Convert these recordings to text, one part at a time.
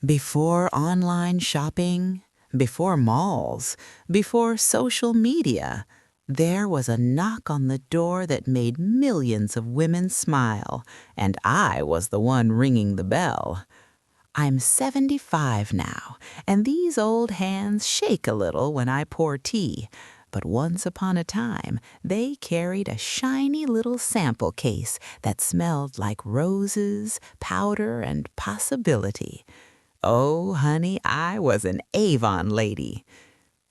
Before online shopping, before malls, before social media, there was a knock on the door that made millions of women smile, and I was the one ringing the bell. I'm 75 now, and these old hands shake a little when I pour tea. But once upon a time, they carried a shiny little sample case that smelled like roses, powder, and possibility. Oh, honey, I was an Avon lady.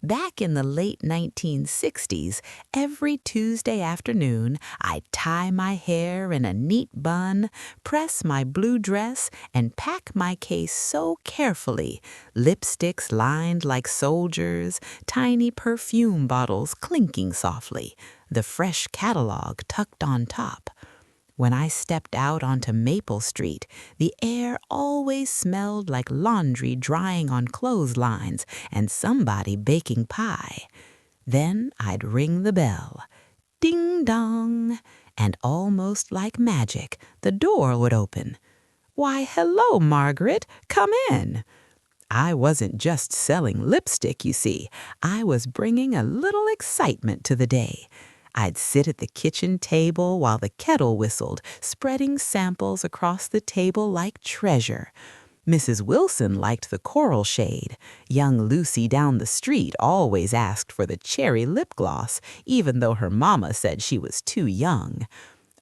Back in the late 1960s, every Tuesday afternoon, I'd tie my hair in a neat bun, press my blue dress, and pack my case so carefully, lipsticks lined like soldiers, tiny perfume bottles clinking softly, the fresh catalog tucked on top. When I stepped out onto Maple Street, the air always smelled like laundry drying on clotheslines and somebody baking pie. Then I'd ring the bell. Ding dong! And almost like magic, the door would open. "Why, hello, Margaret. Come in." I wasn't just selling lipstick, you see. I was bringing a little excitement to the day. I'd sit at the kitchen table while the kettle whistled, spreading samples across the table like treasure. Mrs. Wilson liked the coral shade. Young Lucy down the street always asked for the cherry lip gloss, even though her mama said she was too young.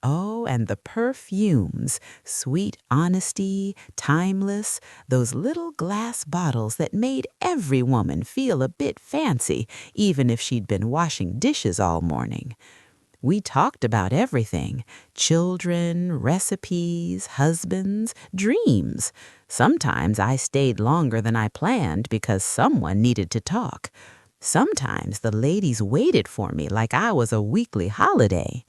Oh, and the perfumes, sweet honesty, timeless, those little glass bottles that made every woman feel a bit fancy, even if she'd been washing dishes all morning. We talked about everything: children, recipes, husbands, dreams. Sometimes I stayed longer than I planned because someone needed to talk. Sometimes the ladies waited for me like I was a weekly holiday.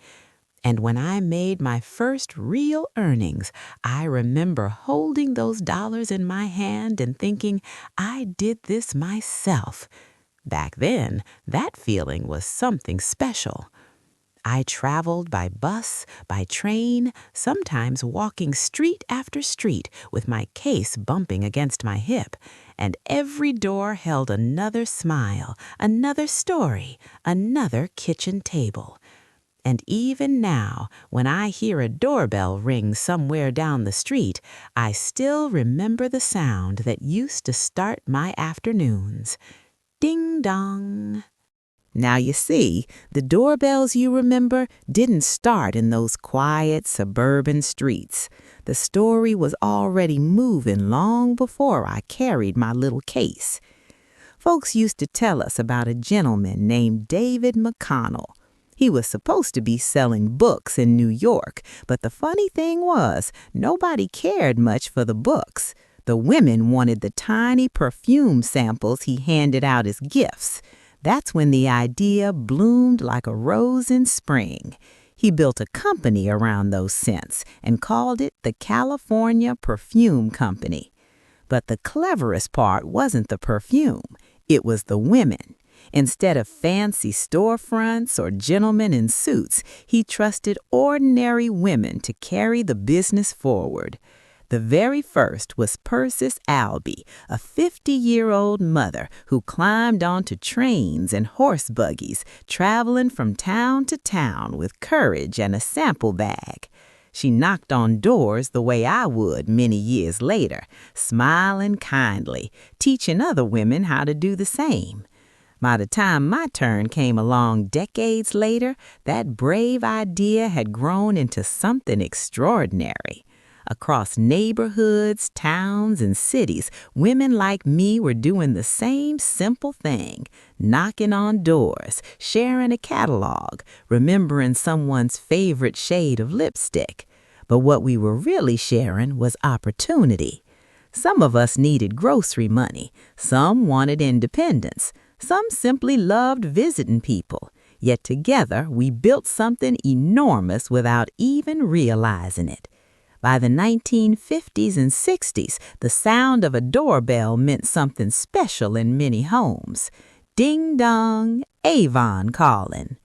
And when I made my first real earnings, I remember holding those dollars in my hand and thinking, I did this myself. Back then, that feeling was something special. I traveled by bus, by train, sometimes walking street after street with my case bumping against my hip, and every door held another smile, another story, another kitchen table. And even now, when I hear a doorbell ring somewhere down the street, I still remember the sound that used to start my afternoons. Ding dong. Now you see, the doorbells you remember didn't start in those quiet suburban streets. The story was already moving long before I carried my little case. Folks used to tell us about a gentleman named David McConnell. He was supposed to be selling books in New York, but the funny thing was, nobody cared much for the books. The women wanted the tiny perfume samples he handed out as gifts. That's when the idea bloomed like a rose in spring. He built a company around those scents and called it the California Perfume Company. But the cleverest part wasn't the perfume, it was the women. Instead of fancy storefronts or gentlemen in suits, he trusted ordinary women to carry the business forward. The very first was Persis Albee, a 50-year-old mother who climbed onto trains and horse buggies, traveling from town to town with courage and a sample bag. She knocked on doors the way I would many years later, smiling kindly, teaching other women how to do the same. By the time my turn came along decades later, that brave idea had grown into something extraordinary. Across neighborhoods, towns, and cities, women like me were doing the same simple thing: knocking on doors, sharing a catalog, remembering someone's favorite shade of lipstick. But what we were really sharing was opportunity. Some of us needed grocery money, some wanted independence. Some simply loved visiting people, yet together we built something enormous without even realizing it. By the 1950s and 60s, the sound of a doorbell meant something special in many homes. Ding dong, Avon calling.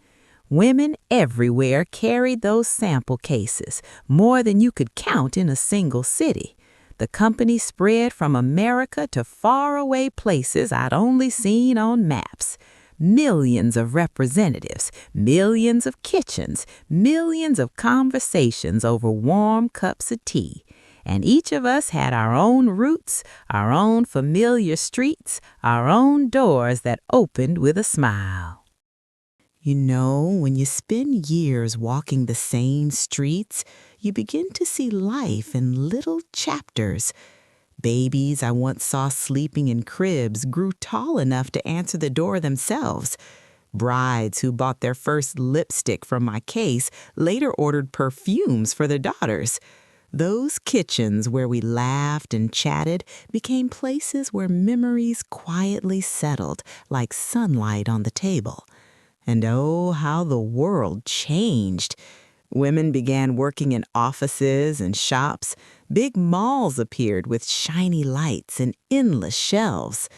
Women everywhere carried those sample cases, more than you could count in a single city. The company spread from America to faraway places I'd only seen on maps. Millions of representatives, millions of kitchens, millions of conversations over warm cups of tea. And each of us had our own routes, our own familiar streets, our own doors that opened with a smile. You know, when you spend years walking the same streets, you begin to see life in little chapters. Babies I once saw sleeping in cribs grew tall enough to answer the door themselves. Brides who bought their first lipstick from my case later ordered perfumes for their daughters. Those kitchens where we laughed and chatted became places where memories quietly settled like sunlight on the table. And oh, how the world changed. Women began working in offices and shops. Big malls appeared with shiny lights and endless shelves.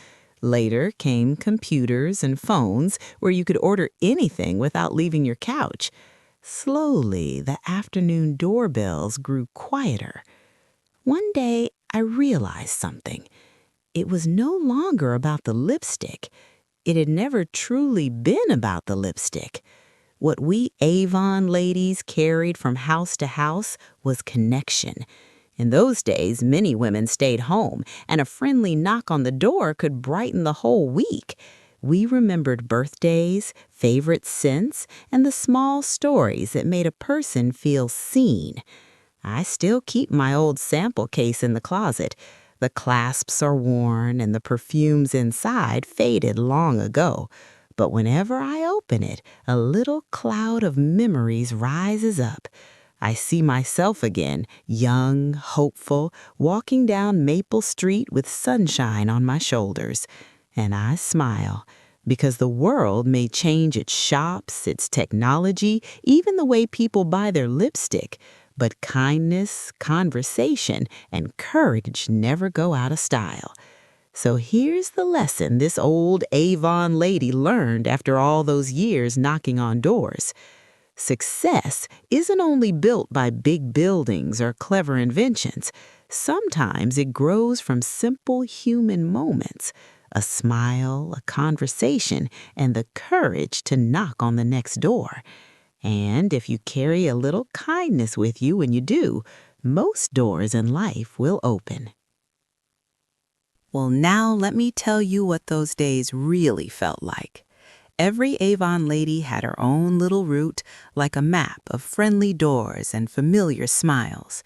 Later came computers and phones where you could order anything without leaving your couch. Slowly, the afternoon doorbells grew quieter. One day, I realized something. It was no longer about the lipstick. It had never truly been about the lipstick. What we Avon ladies carried from house to house was connection. In those days, many women stayed home, and a friendly knock on the door could brighten the whole week. We remembered birthdays, favorite scents, and the small stories that made a person feel seen. I still keep my old sample case in the closet. The clasps are worn and the perfumes inside faded long ago. But whenever I open it, a little cloud of memories rises up. I see myself again, young, hopeful, walking down Maple Street with sunshine on my shoulders. And I smile, because the world may change its shops, its technology, even the way people buy their lipstick. But kindness, conversation, and courage never go out of style. So here's the lesson this old Avon lady learned after all those years knocking on doors. Success isn't only built by big buildings or clever inventions. Sometimes it grows from simple human moments. A smile, a conversation, and the courage to knock on the next door. And if you carry a little kindness with you when you do, most doors in life will open. Well, now let me tell you what those days really felt like. Every Avon lady had her own little route, like a map of friendly doors and familiar smiles.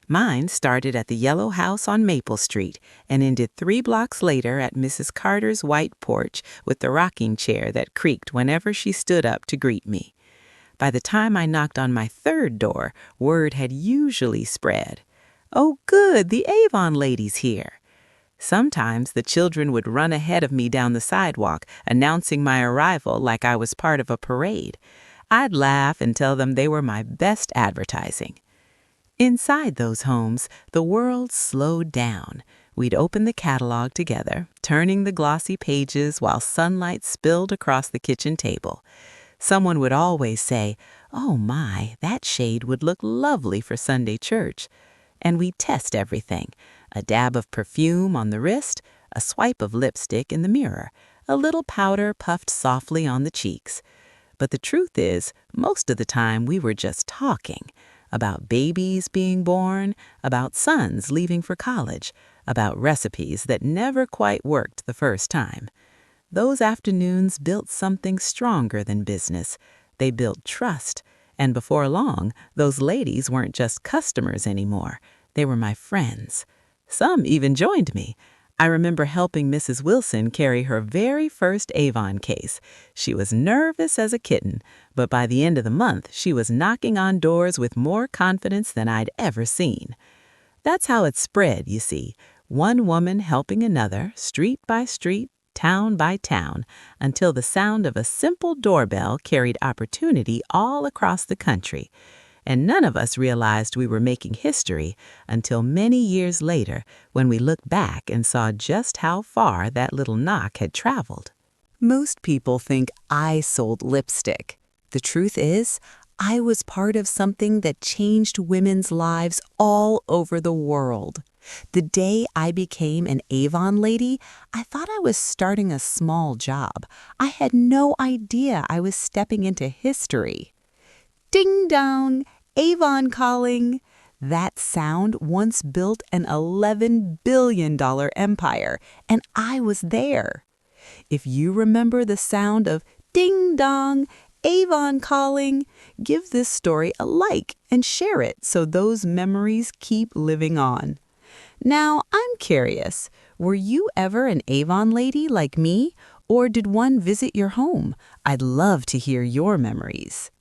Mine started at the yellow house on Maple Street and ended 3 blocks later at Mrs. Carter's white porch with the rocking chair that creaked whenever she stood up to greet me. By the time I knocked on my 3rd door, word had usually spread. "Oh, good, the Avon lady's here." Sometimes the children would run ahead of me down the sidewalk, announcing my arrival like I was part of a parade. I'd laugh and tell them they were my best advertising. Inside those homes, the world slowed down. We'd open the catalog together, turning the glossy pages while sunlight spilled across the kitchen table. Someone would always say, "Oh my, that shade would look lovely for Sunday church." And we'd test everything. A dab of perfume on the wrist, a swipe of lipstick in the mirror, a little powder puffed softly on the cheeks. But the truth is, most of the time we were just talking. About babies being born, about sons leaving for college, about recipes that never quite worked the first time. Those afternoons built something stronger than business. They built trust. And before long, those ladies weren't just customers anymore. They were my friends. Some even joined me. I remember helping Mrs. Wilson carry her very first Avon case. She was nervous as a kitten, but by the end of the month, she was knocking on doors with more confidence than I'd ever seen. That's how it spread, you see. One woman helping another, street by street, town by town, until the sound of a simple doorbell carried opportunity all across the country. And none of us realized we were making history until many years later when we looked back and saw just how far that little knock had traveled. Most people think I sold lipstick. The truth is, I was part of something that changed women's lives all over the world. The day I became an Avon lady, I thought I was starting a small job. I had no idea I was stepping into history. Ding dong, Avon calling. That sound once built an $11 billion empire, and I was there. If you remember the sound of ding dong, Avon calling, give this story a like and share it so those memories keep living on. Now, I'm curious, were you ever an Avon lady like me, or did one visit your home? I'd love to hear your memories.